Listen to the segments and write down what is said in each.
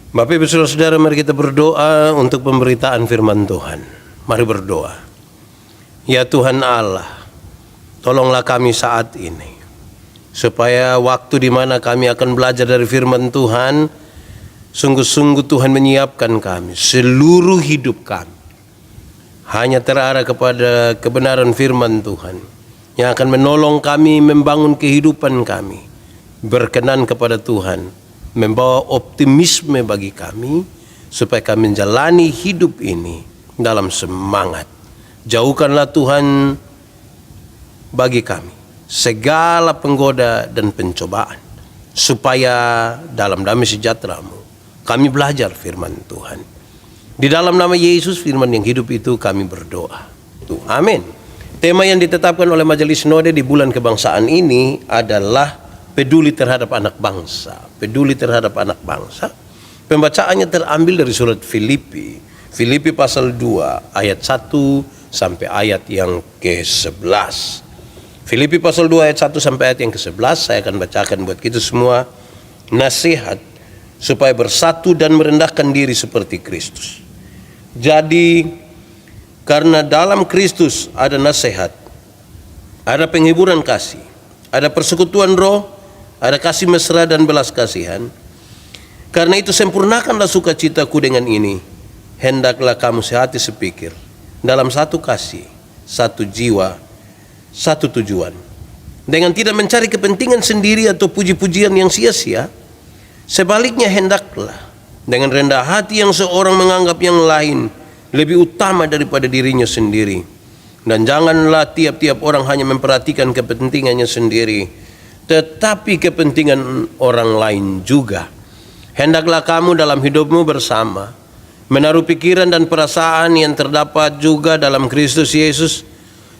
Bapak Ibu Saudara-saudara, mari kita berdoa untuk pemberitaan firman Tuhan. Mari berdoa. Ya Tuhan Allah, tolonglah kami saat ini, supaya waktu di mana kami akan belajar dari firman Tuhan, sungguh-sungguh Tuhan menyiapkan kami, seluruh hidup kami hanya terarah kepada kebenaran firman Tuhan, yang akan menolong kami membangun kehidupan kami, berkenan kepada Tuhan, membawa optimisme bagi kami, supaya kami menjalani hidup ini dalam semangat. Jauhkanlah Tuhan bagi kami segala penggoda dan pencobaan, supaya dalam damai sejahtera-Mu kami belajar firman Tuhan. Di dalam nama Yesus, firman yang hidup itu, kami berdoa. Amin. Tema yang ditetapkan oleh Majelis Sinode di bulan kebangsaan ini adalah peduli terhadap anak bangsa. Peduli terhadap anak bangsa. Pembacaannya terambil dari surat Filipi. Filipi pasal 2 ayat 1 sampai ayat yang ke-11. Filipi pasal 2 ayat 1 sampai ayat yang ke-11. Saya akan bacakan buat kita semua. Nasihat supaya bersatu dan merendahkan diri seperti Kristus. Jadi karena dalam Kristus ada nasihat, ada penghiburan kasih, ada persekutuan roh, ada kasih mesra dan belas kasihan. Karena itu sempurnakanlah sukacitaku dengan ini. Hendaklah kamu sehati sepikir, dalam satu kasih, satu jiwa, satu tujuan. Dengan tidak mencari kepentingan sendiri atau puji-pujian yang sia-sia. Sebaliknya hendaklah dengan rendah hati yang seorang menganggap yang lain lebih utama daripada dirinya sendiri. Dan janganlah tiap-tiap orang hanya memperhatikan kepentingannya sendiri, tetapi kepentingan orang lain juga. Hendaklah kamu dalam hidupmu bersama menaruh pikiran dan perasaan yang terdapat juga dalam Kristus Yesus,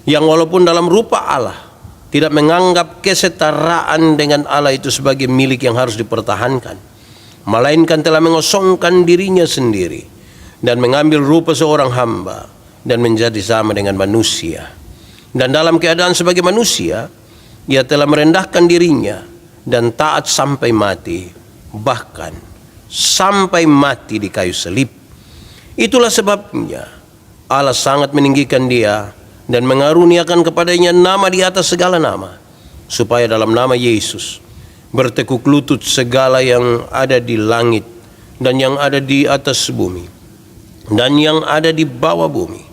yang walaupun dalam rupa Allah tidak menganggap kesetaraan dengan Allah itu sebagai milik yang harus dipertahankan, melainkan telah mengosongkan dirinya sendiri dan mengambil rupa seorang hamba dan menjadi sama dengan manusia. Dan dalam keadaan sebagai manusia, Ia telah merendahkan dirinya dan taat sampai mati, bahkan sampai mati di kayu salib. Itulah sebabnya Allah sangat meninggikan Dia dan mengaruniakan kepadanya nama di atas segala nama, supaya dalam nama Yesus bertekuk lutut segala yang ada di langit dan yang ada di atas bumi dan yang ada di bawah bumi,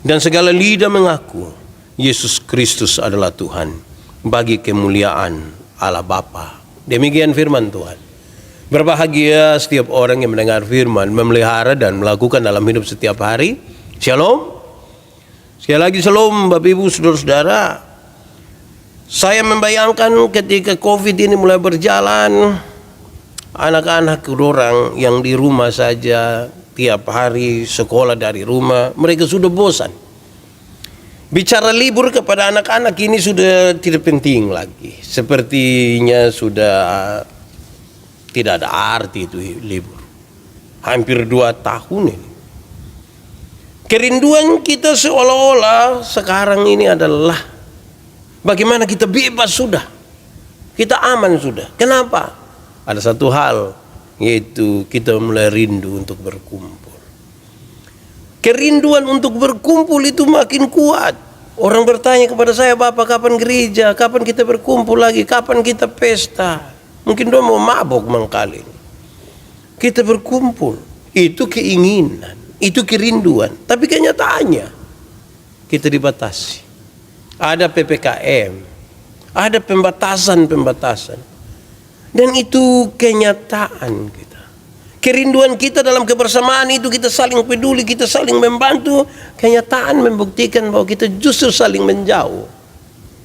dan segala lidah mengaku Yesus Kristus adalah Tuhan, bagi kemuliaan Allah Bapa. Demikian firman Tuhan. Berbahagia setiap orang yang mendengar firman, memelihara dan melakukan dalam hidup setiap hari. Shalom. Sekali lagi shalom Bapak Ibu Saudara-saudara. Saya membayangkan ketika COVID ini mulai berjalan, anak-anak orang yang di rumah saja tiap hari sekolah dari rumah, mereka sudah bosan. Bicara libur kepada anak-anak ini sudah tidak penting lagi. Sepertinya sudah tidak ada arti itu libur. Hampir 2 tahun ini. Kerinduan kita seolah-olah sekarang ini adalah bagaimana kita bebas sudah, kita aman sudah. Kenapa? Ada satu hal, yaitu kita mulai rindu untuk berkumpul. Kerinduan untuk berkumpul itu makin kuat. Orang bertanya kepada saya, Bapak kapan gereja, kapan kita berkumpul lagi, kapan kita pesta. Mungkin dia mau mabok mangkali. Kita berkumpul, itu keinginan, itu kerinduan. Tapi kenyataannya kita dibatasi. Ada PPKM, ada pembatasan-pembatasan. Dan itu kenyataan kita. Kerinduan kita dalam kebersamaan itu, kita saling peduli, kita saling membantu. Kenyataan membuktikan bahwa kita justru saling menjauh.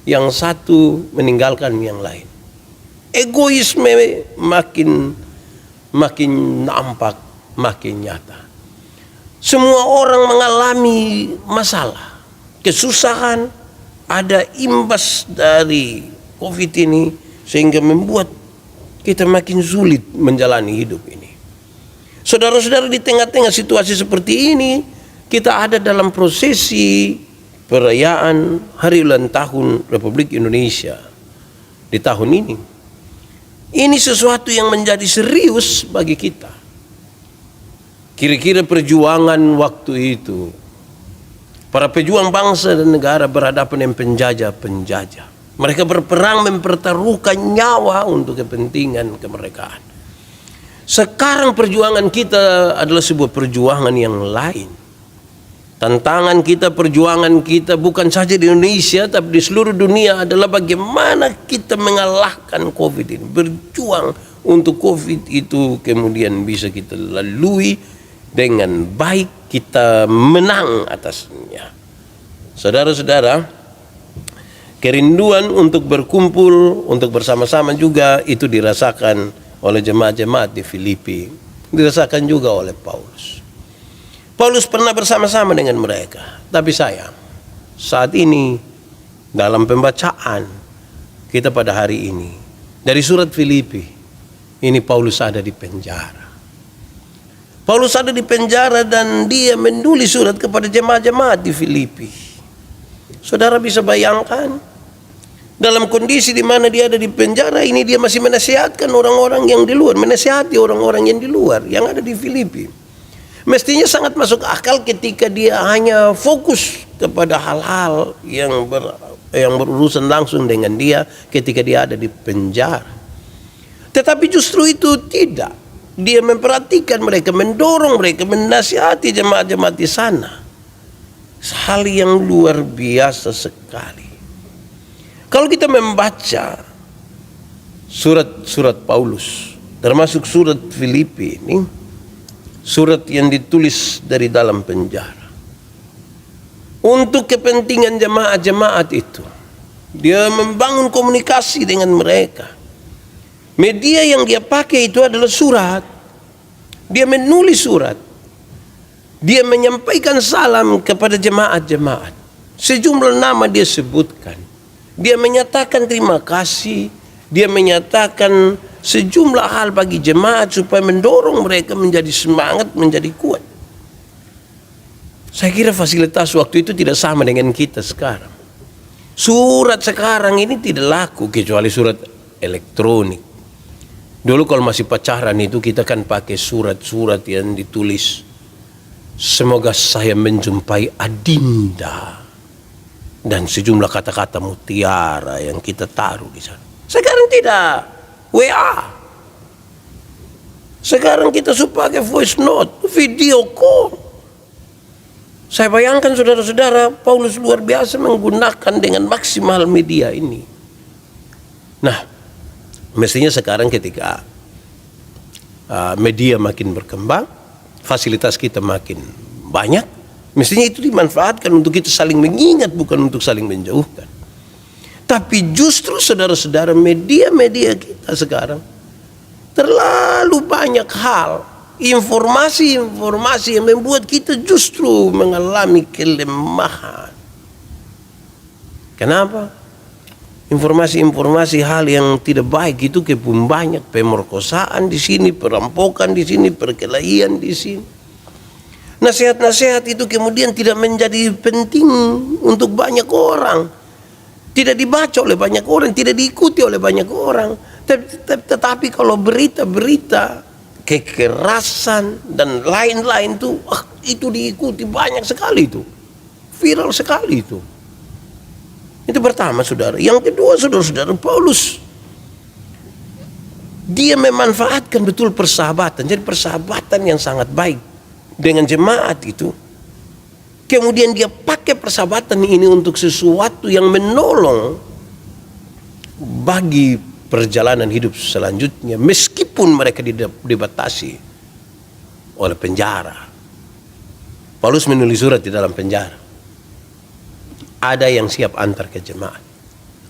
Yang satu meninggalkan yang lain. Egoisme makin nampak, makin nyata. Semua orang mengalami masalah, kesusahan, ada imbas dari COVID ini, sehingga membuat kita makin sulit menjalani hidup ini. Saudara-saudara, di tengah-tengah situasi seperti ini, kita ada dalam prosesi perayaan Hari Ulang Tahun Republik Indonesia di tahun ini. Ini sesuatu yang menjadi serius bagi kita. Kira-kira perjuangan waktu itu, para pejuang bangsa dan negara berhadapan dengan penjajah-penjajah. Mereka berperang mempertaruhkan nyawa untuk kepentingan kemerdekaan. Sekarang perjuangan kita adalah sebuah perjuangan yang lain. Tantangan kita, perjuangan kita bukan saja di Indonesia tapi di seluruh dunia adalah bagaimana kita mengalahkan COVID ini. Berjuang untuk COVID itu kemudian bisa kita lalui dengan baik, kita menang atasnya. Saudara-saudara, kerinduan untuk berkumpul, untuk bersama-sama juga itu dirasakan oleh jemaat-jemaat di Filipi. Dirasakan juga oleh Paulus. Paulus pernah bersama-sama dengan mereka. Tapi sayang, saat ini dalam pembacaan kita pada hari ini, dari surat Filipi, ini Paulus ada di penjara. Paulus ada di penjara dan dia menulis surat kepada jemaat-jemaat di Filipi. Saudara bisa bayangkan, dalam kondisi di mana dia ada di penjara ini, dia masih menasihatkan orang-orang yang di luar, menasihati orang-orang yang di luar, yang ada di Filipi. Mestinya sangat masuk akal ketika dia hanya fokus kepada hal-hal yang berurusan langsung dengan dia ketika dia ada di penjara. Tetapi justru itu tidak. Dia memperhatikan mereka, mendorong mereka, menasihati jemaat-jemaat di sana. Hal yang luar biasa sekali. Kalau kita membaca surat-surat Paulus, termasuk surat Filipi ini, surat yang ditulis dari dalam penjara. Untuk kepentingan jemaat-jemaat itu, dia membangun komunikasi dengan mereka. Media yang dia pakai itu adalah surat. Dia menulis surat. Dia menyampaikan salam kepada jemaat-jemaat. Sejumlah nama dia sebutkan. Dia menyatakan terima kasih. Dia menyatakan sejumlah hal bagi jemaat supaya mendorong mereka menjadi semangat, menjadi kuat. Saya kira fasilitas waktu itu tidak sama dengan kita sekarang. Surat sekarang ini tidak laku kecuali surat elektronik. Dulu kalau masih pacaran itu kita kan pakai surat-surat yang ditulis, semoga saya menjumpai Adinda, dan sejumlah kata-kata mutiara yang kita taruh di sana. Sekarang tidak, WA. Sekarang kita suka pakai voice note, video call. Saya bayangkan saudara-saudara, Paulus luar biasa menggunakan dengan maksimal media ini. Nah, mestinya sekarang ketika media makin berkembang, fasilitas kita makin banyak, mestinya itu dimanfaatkan untuk kita saling mengingat, bukan untuk saling menjauhkan. Tapi justru saudara-saudara, media-media kita sekarang terlalu banyak hal, informasi-informasi yang membuat kita justru mengalami kelemahan. Kenapa? Informasi-informasi hal yang tidak baik itu kepun banyak, pemerkosaan di sini, perampokan di sini, perkelahian di sini. Nasihat-nasihat itu kemudian tidak menjadi penting untuk banyak orang, tidak dibaca oleh banyak orang, tidak diikuti oleh banyak orang. Tetapi kalau berita-berita kekerasan dan lain-lain itu diikuti banyak sekali, itu viral sekali itu. Itu pertama, saudara. Yang kedua, saudara-saudara, Paulus dia memanfaatkan betul persahabatan. Jadi persahabatan yang sangat baik dengan jemaat itu. Kemudian dia pakai persahabatan ini untuk sesuatu yang menolong bagi perjalanan hidup selanjutnya, meskipun mereka dibatasi oleh penjara. Paulus menulis surat di dalam penjara. Ada yang siap antar ke jemaat,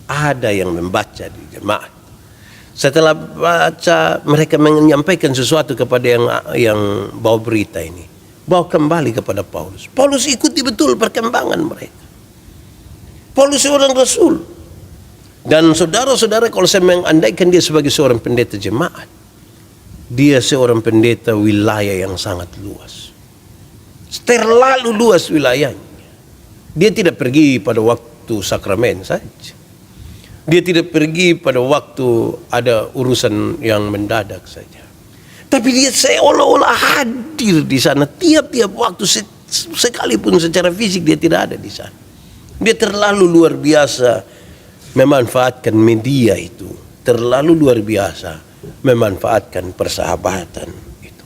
ada yang membaca di jemaat. Setelah baca, mereka menyampaikan sesuatu kepada yang bawa berita ini, bawa kembali kepada Paulus. Paulus ikuti betul perkembangan mereka. Paulus seorang rasul, dan saudara-saudara, kalau saya mengandaikan dia sebagai seorang pendeta jemaat, dia seorang pendeta wilayah yang sangat luas, terlalu luas wilayahnya. Dia tidak pergi pada waktu sakramen saja. Dia tidak pergi pada waktu ada urusan yang mendadak saja. Tapi dia seolah-olah hadir di sana tiap-tiap waktu, sekalipun secara fisik dia tidak ada di sana. Dia terlalu luar biasa memanfaatkan media itu, terlalu luar biasa memanfaatkan persahabatan itu.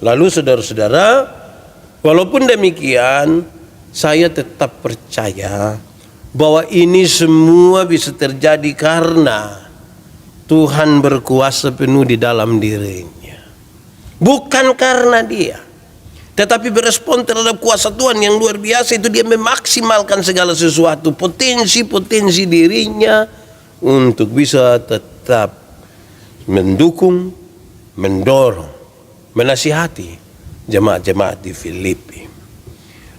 Lalu saudara-saudara, walaupun demikian, saya tetap percaya bahwa ini semua bisa terjadi karena Tuhan berkuasa penuh di dalam dirinya. Bukan karena dia, tetapi berespon terhadap kuasa Tuhan yang luar biasa itu. Dia memaksimalkan segala sesuatu, potensi-potensi dirinya untuk bisa tetap mendukung, mendorong, menasihati jemaat-jemaat di Filipi.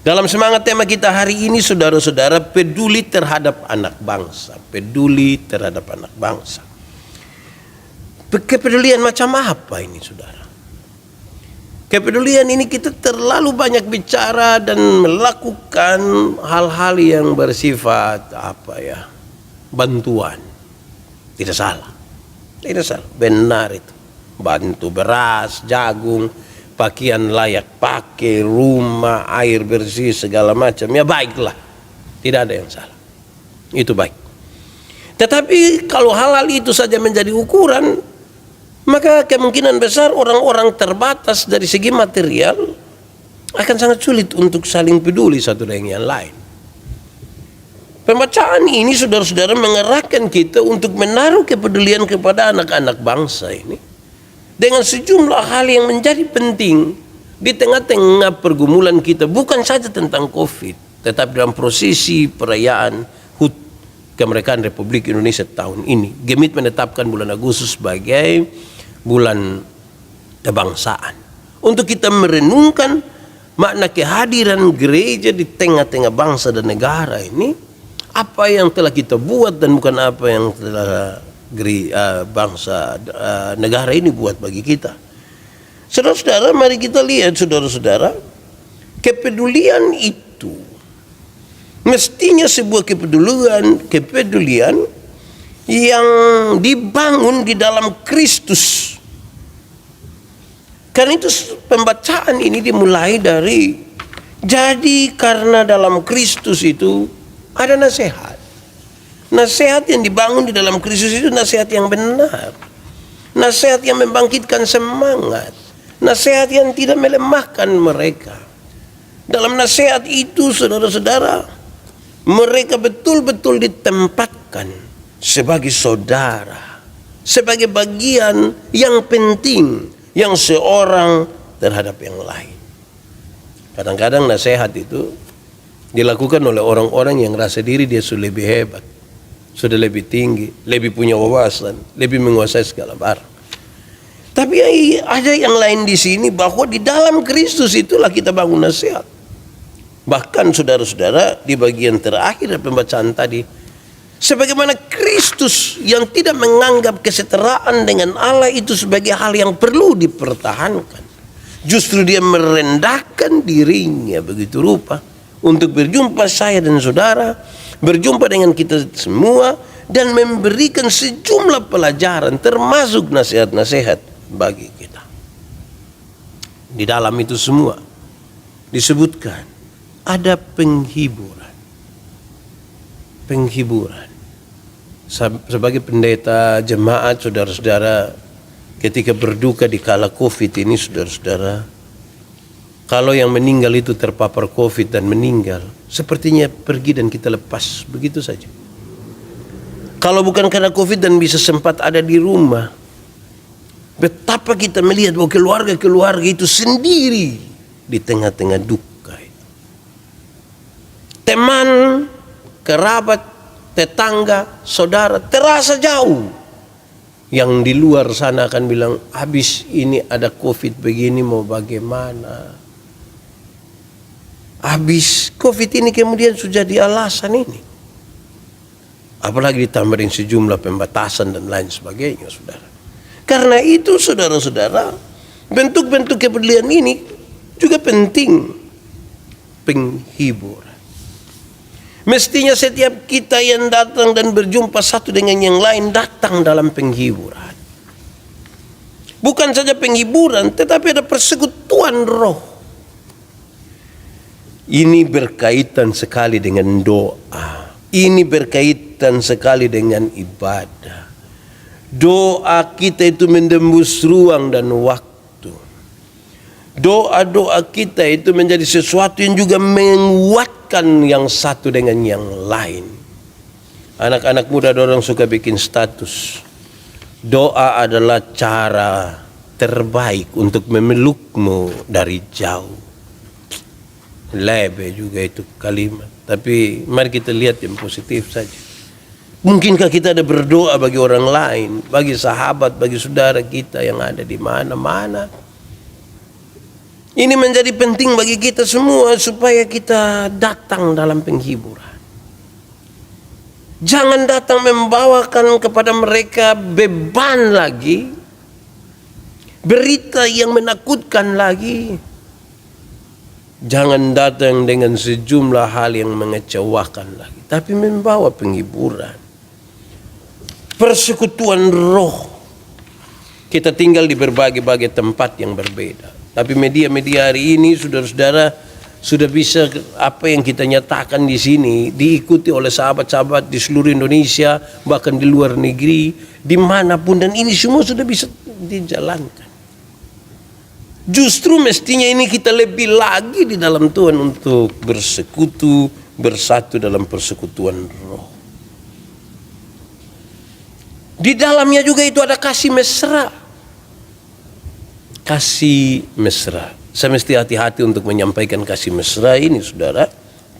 Dalam semangat tema kita hari ini, saudara-saudara, peduli terhadap anak bangsa. Peduli terhadap anak bangsa. Kepedulian macam apa ini, saudara? Kepedulian ini kita terlalu banyak bicara dan melakukan hal-hal yang bersifat bantuan. Tidak salah. Tidak salah. Benar itu. Bantu beras, jagung, pakaian layak pakai, rumah, air bersih, segala macam. Ya baiklah. Tidak ada yang salah. Itu baik. Tetapi kalau hal-hal itu saja menjadi ukuran, maka kemungkinan besar orang-orang terbatas dari segi material akan sangat sulit untuk saling peduli satu dengan yang lain. Pembacaan ini, saudara-saudara, mengerahkan kita untuk menaruh kepedulian kepada anak-anak bangsa ini dengan sejumlah hal yang menjadi penting di tengah-tengah pergumulan kita, bukan saja tentang COVID, tetapi dalam prosesi perayaan HUT kemerdekaan Republik Indonesia tahun ini. GEMIT menetapkan bulan Agustus sebagai bulan kebangsaan, untuk kita merenungkan makna kehadiran gereja di tengah-tengah bangsa dan negara ini. Apa yang telah kita buat dan bukan apa yang telah bangsa negara ini buat bagi kita. Saudara-saudara, mari kita lihat, saudara-saudara, kepedulian itu mestinya sebuah kepedulian yang dibangun di dalam Kristus. Karena itu pembacaan ini dimulai dari, jadi karena dalam Kristus itu ada nasihat. Nasihat yang dibangun di dalam Kristus itu nasihat yang benar. Nasihat yang membangkitkan semangat. Nasihat yang tidak melemahkan mereka. Dalam nasihat itu, saudara-saudara, mereka betul-betul ditempatkan sebagai saudara, sebagai bagian yang penting yang seorang terhadap yang lain. Kadang-kadang nasihat itu dilakukan oleh orang-orang yang rasa diri dia sudah lebih hebat, sudah lebih tinggi, lebih punya wawasan, lebih menguasai segala barang. Tapi ada yang lain di sini, bahwa di dalam Kristus itulah kita bangun nasihat. Bahkan saudara-saudara, di bagian terakhir dari pembacaan tadi, sebagaimana Kristus yang tidak menganggap kesetaraan dengan Allah itu sebagai hal yang perlu dipertahankan, justru dia merendahkan dirinya begitu rupa untuk berjumpa saya dan saudara, berjumpa dengan kita semua, dan memberikan sejumlah pelajaran termasuk nasihat-nasihat bagi kita. Di dalam itu semua disebutkan ada penghiburan. Sebagai pendeta jemaat, saudara-saudara, ketika berduka di kala COVID ini, saudara-saudara, kalau yang meninggal itu terpapar COVID dan meninggal, sepertinya pergi dan kita lepas begitu saja. Kalau bukan karena COVID dan bisa sempat ada di rumah, betapa kita melihat bahwa keluarga-keluarga itu sendiri di tengah-tengah duka itu. Teman, kerabat, tetangga, saudara terasa jauh. Yang di luar sana akan bilang, habis ini ada COVID begini mau bagaimana? Habis COVID ini kemudian sudah jadi alasan ini. Apalagi ditambahin sejumlah pembatasan dan lain sebagainya, saudara. Karena itu, saudara-saudara, bentuk-bentuk kepedulian ini juga penting. Penghiburan. Mestinya setiap kita yang datang dan berjumpa satu dengan yang lain datang dalam penghiburan. Bukan saja penghiburan, tetapi ada persekutuan roh. Ini berkaitan sekali dengan doa. Ini berkaitan sekali dengan ibadah. Doa kita itu menembus ruang dan waktu. Doa-doa kita itu menjadi sesuatu yang juga menguatkan yang satu dengan yang lain. Anak-anak muda dorang suka bikin status. Doa adalah cara terbaik untuk memelukmu dari jauh. Lebe juga itu kalimat. Tapi mari kita lihat yang positif saja. Mungkinkah kita ada berdoa bagi orang lain, bagi sahabat, bagi saudara kita yang ada di mana-mana? Ini menjadi penting bagi kita semua supaya kita datang dalam penghiburan. Jangan datang membawakan kepada mereka beban lagi, berita yang menakutkan lagi. Jangan datang dengan sejumlah hal yang mengecewakan lagi, tapi membawa penghiburan. Persekutuan roh. Kita tinggal di berbagai-bagai tempat yang berbeda. Tapi media-media hari ini, saudara-saudara, sudah bisa apa yang kita nyatakan di sini diikuti oleh sahabat-sahabat di seluruh Indonesia, bahkan di luar negeri, dimanapun, dan ini semua sudah bisa dijalankan. Justru mestinya ini kita lebih lagi di dalam Tuhan untuk bersekutu, bersatu dalam persekutuan roh. Di dalamnya juga itu ada kasih mesra. Kasih mesra. Saya mesti hati-hati untuk menyampaikan kasih mesra ini, saudara.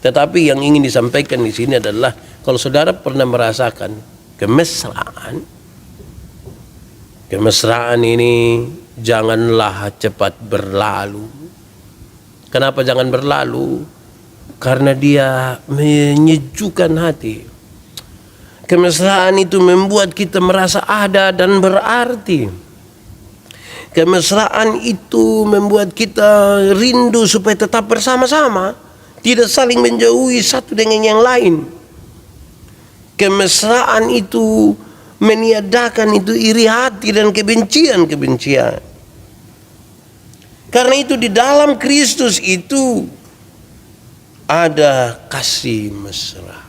Tetapi yang ingin disampaikan di sini adalah kalau saudara pernah merasakan kemesraan, kemesraan ini janganlah cepat berlalu. Kenapa jangan berlalu? Karena dia menyejukkan hati. Kemesraan itu membuat kita merasa ada dan berarti. Kemesraan itu membuat kita rindu supaya tetap bersama-sama, tidak saling menjauhi satu dengan yang lain. Kemesraan itu meniadakan itu iri hati dan kebencian-kebencian. Karena itu di dalam Kristus itu ada kasih mesra.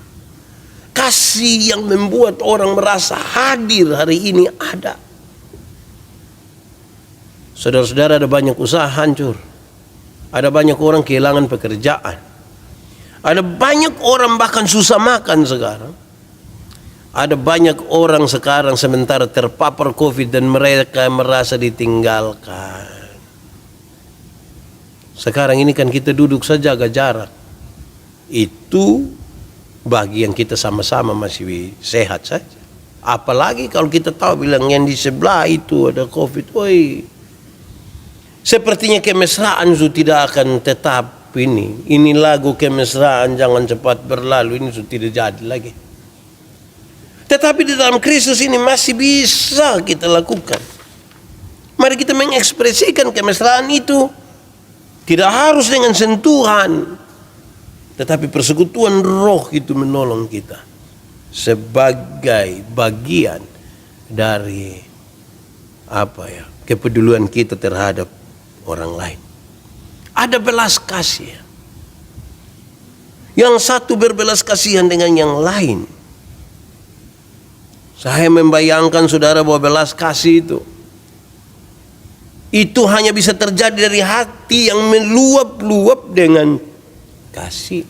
Kasih yang membuat orang merasa hadir hari ini ada. Saudara-saudara, ada banyak usaha hancur. Ada banyak orang kehilangan pekerjaan. Ada banyak orang bahkan susah makan sekarang. Ada banyak orang sekarang sementara terpapar COVID dan mereka merasa ditinggalkan. Sekarang ini kan kita duduk saja jaga jarak. Itu bagi yang kita sama-sama masih sehat saja. Apalagi kalau kita tahu bilang yang di sebelah itu ada COVID. Oi, sepertinya kemesraan itu tidak akan tetap ini. Ini lagu kemesraan jangan cepat berlalu ini sudah tidak jadi lagi. Tetapi di dalam Kristus ini masih bisa kita lakukan. Mari kita mengekspresikan kemesraan itu. Tidak harus dengan sentuhan. Tetapi persekutuan roh itu menolong kita. Sebagai bagian dari kepedulian kita terhadap orang lain. Ada belas kasih. Yang satu berbelas kasihan dengan yang lain. Saya membayangkan saudara bahwa belas kasih itu hanya bisa terjadi dari hati yang meluap-luap dengan kasih.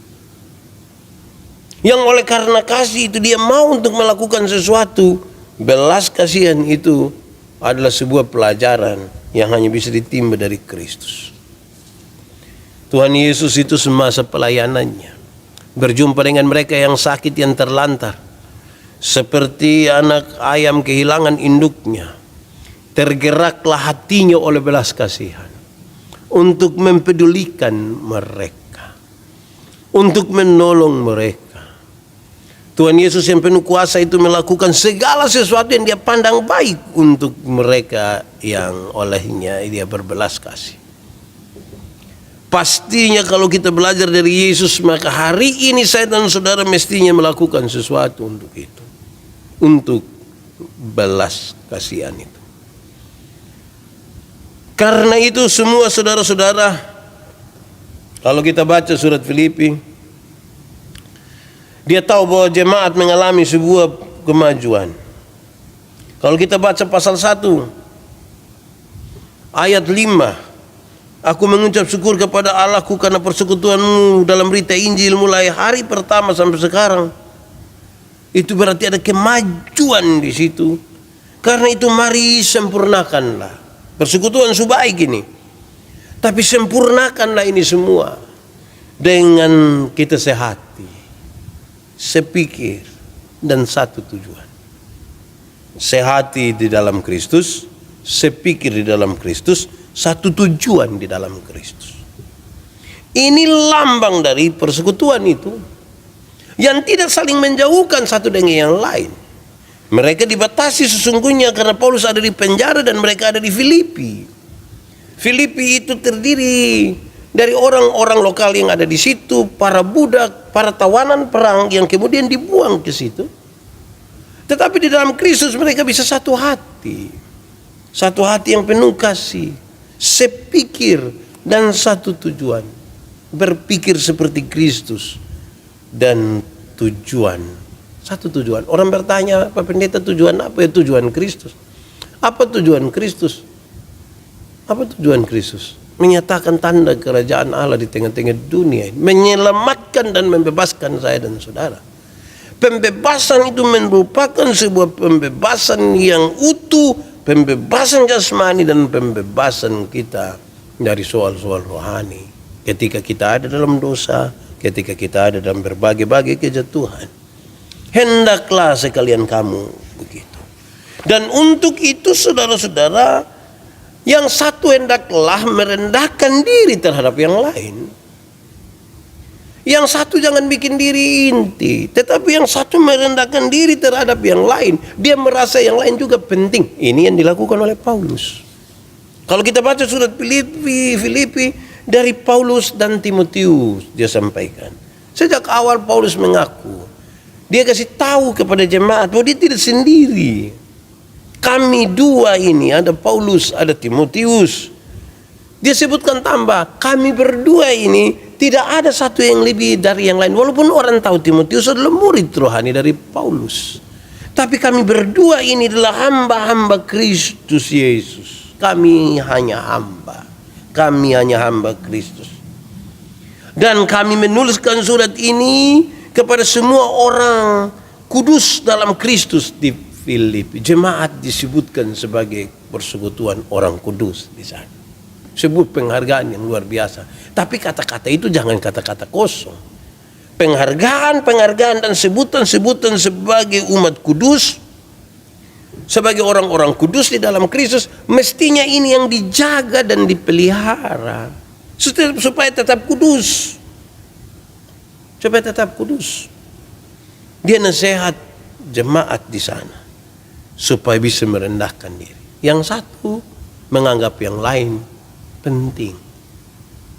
Yang oleh karena kasih itu dia mau untuk melakukan sesuatu. Belas kasihan itu adalah sebuah pelajaran yang hanya bisa ditimba dari Kristus. Tuhan Yesus itu semasa pelayanannya berjumpa dengan mereka yang sakit, yang terlantar. Seperti anak ayam kehilangan induknya, tergeraklah hatinya oleh belas kasihan untuk mempedulikan mereka, untuk menolong mereka. Tuhan Yesus yang penuh kuasa itu melakukan segala sesuatu yang dia pandang baik untuk mereka yang olehnya dia berbelas kasih. Pastinya kalau kita belajar dari Yesus, maka hari ini saya dan saudara mestinya melakukan sesuatu untuk itu. Untuk belas kasihan itu. Karena itu semua saudara-saudara, kalau kita baca surat Filipi, dia tahu bahwa jemaat mengalami sebuah kemajuan. Kalau kita baca pasal 1 ayat 5, aku mengucap syukur kepada Allahku karena persekutuanmu dalam berita Injil mulai hari pertama sampai sekarang. Itu berarti ada kemajuan di situ. Karena itu mari sempurnakanlah. Persekutuan baik ini. Tapi sempurnakanlah ini semua dengan kita sehati, sepikir, dan satu tujuan. Sehati di dalam Kristus, sepikir di dalam Kristus, satu tujuan di dalam Kristus. Ini lambang dari persekutuan itu yang tidak saling menjauhkan satu dengan yang lain. Mereka dibatasi sesungguhnya karena Paulus ada di penjara dan mereka ada di Filipi. Filipi itu terdiri dari orang-orang lokal yang ada di situ, para budak, para tawanan perang yang kemudian dibuang ke situ. Tetapi di dalam Kristus mereka bisa satu hati. Satu hati yang penuh kasih, sepikir dan satu tujuan. Berpikir seperti Kristus dan tujuan. Satu tujuan. Orang bertanya, Pak Pendeta, tujuan apa? Ya, tujuan Kristus. Apa tujuan Kristus? Apa tujuan Kristus? Menyatakan tanda kerajaan Allah di tengah-tengah dunia. Menyelamatkan dan membebaskan saya dan saudara. Pembebasan itu merupakan sebuah pembebasan yang utuh. Pembebasan jasmani dan pembebasan kita dari soal-soal rohani. Ketika kita ada dalam dosa, ketika kita ada dalam berbagai-bagai kejatuhan. Hendaklah sekalian kamu begitu. Dan untuk itu saudara-saudara, yang satu hendaklah merendahkan diri terhadap yang lain. Yang satu jangan bikin diri inti, tetapi yang satu merendahkan diri terhadap yang lain. Dia merasa yang lain juga penting. Ini yang dilakukan oleh Paulus. Kalau kita baca surat Filipi dari Paulus dan Timotius, dia sampaikan. Sejak awal Paulus mengaku, dia kasih tahu kepada jemaat bahwa dia tidak sendiri. Kami dua ini, ada Paulus, ada Timotius. Dia sebutkan tambah, kami berdua ini tidak ada satu yang lebih dari yang lain. Walaupun orang tahu Timotius adalah murid rohani dari Paulus. Tapi kami berdua ini adalah hamba-hamba Kristus Yesus. Kami hanya hamba. Kami hanya hamba Kristus. Dan kami menuliskan surat ini kepada semua orang kudus dalam Kristus di Filipi. Jemaat disebutkan sebagai persekutuan orang kudus di sana. Sebut penghargaan yang luar biasa. Tapi kata-kata itu jangan kata-kata kosong. Penghargaan dan sebutan-sebutan sebagai umat kudus, sebagai orang-orang kudus di dalam Kristus, mestinya ini yang dijaga dan dipelihara supaya tetap kudus. Supaya tetap kudus. Dia nasihat jemaat di sana supaya bisa merendahkan diri. Yang satu menganggap yang lain penting,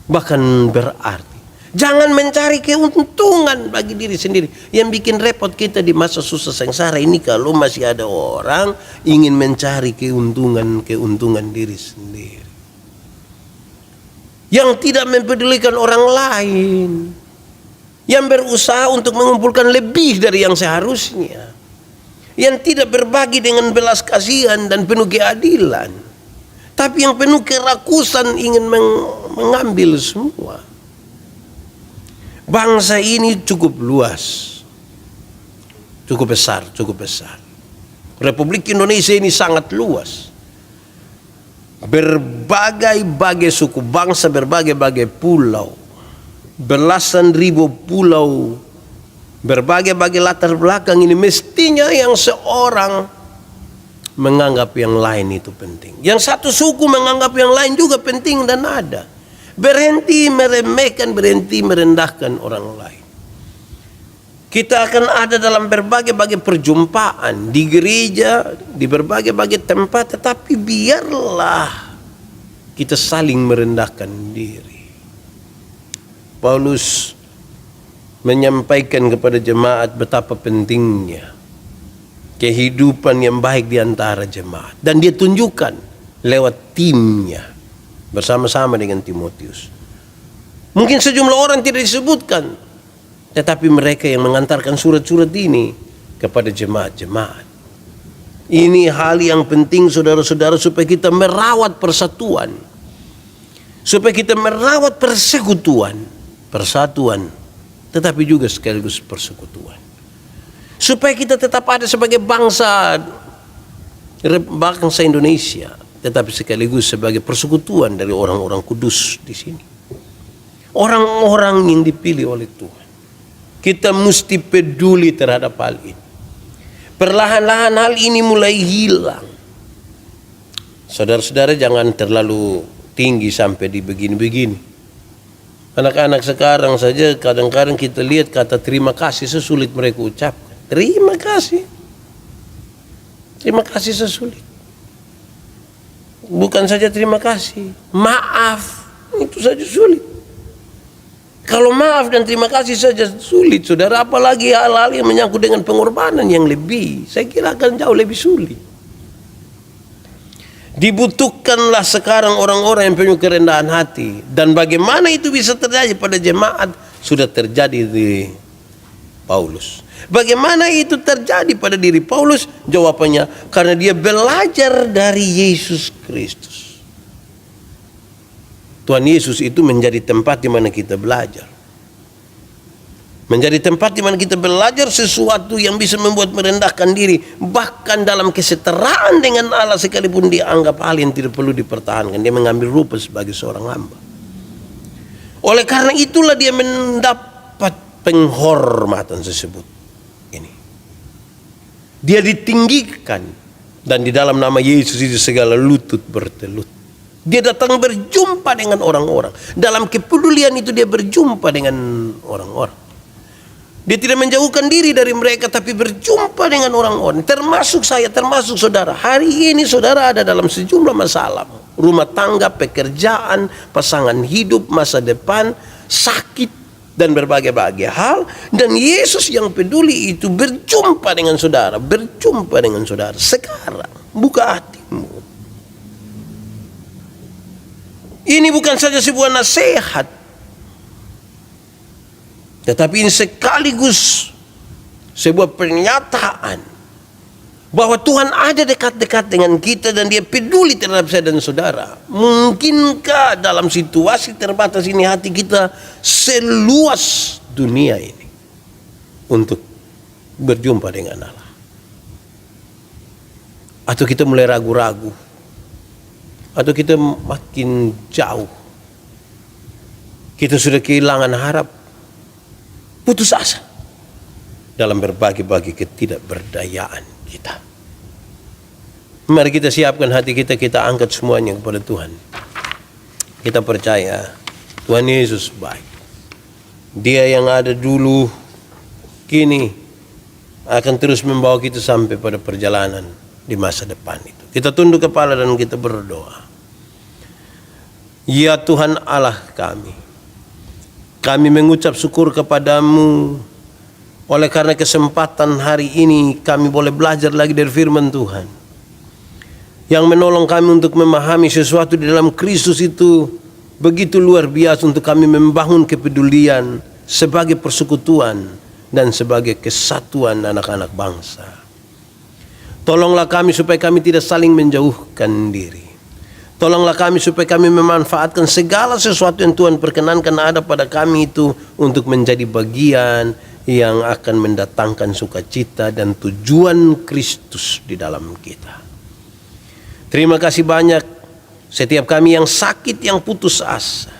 bahkan berarti. Jangan mencari keuntungan bagi diri sendiri. Yang bikin repot kita di masa susah sengsara ini, kalau masih ada orang ingin mencari keuntungan diri sendiri, yang tidak mempedulikan orang lain, yang berusaha untuk mengumpulkan lebih dari yang seharusnya, yang tidak berbagi dengan belas kasihan dan penuh keadilan, tapi yang penuh kerakusan ingin mengambil semua. Bangsa ini cukup luas, cukup besar. Republik Indonesia ini sangat luas. Berbagai-bagai suku bangsa, berbagai-bagai pulau, belasan ribu pulau, berbagai-bagai latar belakang ini. Mestinya yang seorang menganggap yang lain itu penting. Yang satu suku menganggap yang lain juga penting dan ada. Berhenti meremehkan, berhenti merendahkan orang lain. Kita akan ada dalam berbagai-bagai perjumpaan di gereja, di berbagai-bagai tempat, tetapi biarlah kita saling merendahkan diri. Paulus menyampaikan kepada jemaat betapa pentingnya kehidupan yang baik di antara jemaat, dan dia tunjukkan lewat timnya. bersama-sama dengan Timotius. Mungkin sejumlah orang tidak disebutkan, tetapi mereka yang mengantarkan surat-surat ini kepada jemaat-jemaat. Ini hal yang penting saudara-saudara, supaya kita merawat persatuan, supaya kita merawat persekutuan, persatuan, tetapi juga sekaligus persekutuan, supaya kita tetap ada sebagai bangsa Indonesia, tetapi sekaligus sebagai persekutuan dari orang-orang kudus di sini, orang-orang yang dipilih oleh Tuhan. Kita mesti peduli terhadap hal ini. Perlahan-lahan hal ini mulai hilang. Saudara-saudara, jangan terlalu tinggi sampai di begini-begini. Anak-anak sekarang saja kadang-kadang kita lihat kata terima kasih sesulit mereka ucapkan. Terima kasih. Terima kasih sesulit. Bukan saja terima kasih, maaf itu saja sulit. Kalau maaf dan terima kasih saja sulit, saudara, apalagi hal-hal yang menyangkut dengan pengorbanan yang lebih, saya kira akan jauh lebih sulit. Dibutuhkanlah sekarang orang-orang yang punya kerendahan hati. Dan bagaimana itu bisa terjadi pada jemaat? Sudah terjadi di Paulus. Bagaimana itu terjadi pada diri Paulus? Jawabannya, karena dia belajar dari Yesus Kristus. Tuhan Yesus itu menjadi tempat di mana kita belajar. Menjadi tempat di mana kita belajar sesuatu yang bisa membuat merendahkan diri. Bahkan dalam kesetaraan dengan Allah, sekalipun dia anggap hal yang tidak perlu dipertahankan, dia mengambil rupa sebagai seorang hamba. Oleh karena itulah dia mendapat penghormatan tersebut. Ini. Dia ditinggikan. Dan di dalam nama Yesus itu segala lutut bertelut. Dia datang berjumpa dengan orang-orang. Dalam kepedulian itu dia berjumpa dengan orang-orang. Dia tidak menjauhkan diri dari mereka, tapi berjumpa dengan orang-orang. Termasuk saya, termasuk saudara. Hari ini saudara ada dalam sejumlah masalah. Rumah tangga, pekerjaan, pasangan hidup, masa depan, sakit, dan berbagai-bagai hal. Dan Yesus yang peduli itu berjumpa dengan saudara. Berjumpa dengan saudara. Sekarang, buka hatimu. Ini bukan saja sebuah nasihat, tetapi ini sekaligus sebuah pernyataan bahwa Tuhan ada dekat-dekat dengan kita dan dia peduli terhadap saya dan saudara. Mungkinkah dalam situasi terbatas ini hati kita seluas dunia ini untuk berjumpa dengan Allah? Atau kita mulai ragu-ragu? Atau kita makin jauh? Kita sudah kehilangan harap, putus asa dalam berbagai-bagai ketidakberdayaan kita. Mari kita siapkan hati kita, kita angkat semuanya kepada Tuhan. Kita percaya Tuhan Yesus baik. Dia yang ada dulu, kini akan terus membawa kita sampai pada perjalanan di masa depan itu. Kita tunduk kepala dan kita berdoa. Ya Tuhan Allah kami mengucap syukur kepadamu oleh karena kesempatan hari ini kami boleh belajar lagi dari firman Tuhan yang menolong kami untuk memahami sesuatu di dalam Kristus itu begitu luar biasa untuk kami membangun kepedulian sebagai persekutuan dan sebagai kesatuan anak-anak bangsa. Tolonglah kami supaya kami tidak saling menjauhkan diri. Tolonglah kami supaya kami memanfaatkan segala sesuatu yang Tuhan perkenankan ada pada kami itu untuk menjadi bagian yang akan mendatangkan sukacita dan tujuan Kristus di dalam kita. Terima kasih banyak. Setiap kami yang sakit, yang putus asa,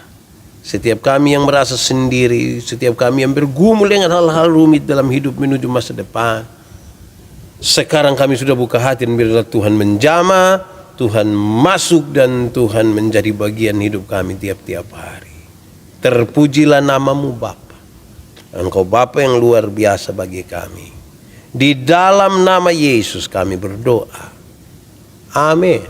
setiap kami yang merasa sendiri, setiap kami yang bergumul dengan hal-hal rumit dalam hidup menuju masa depan, sekarang kami sudah buka hati dan biarlah Tuhan menjamah, Tuhan masuk dan Tuhan menjadi bagian hidup kami tiap-tiap hari. Terpujilah namamu Bapa. Engkau Bapa yang luar biasa bagi kami. Di dalam nama Yesus kami berdoa. Amin.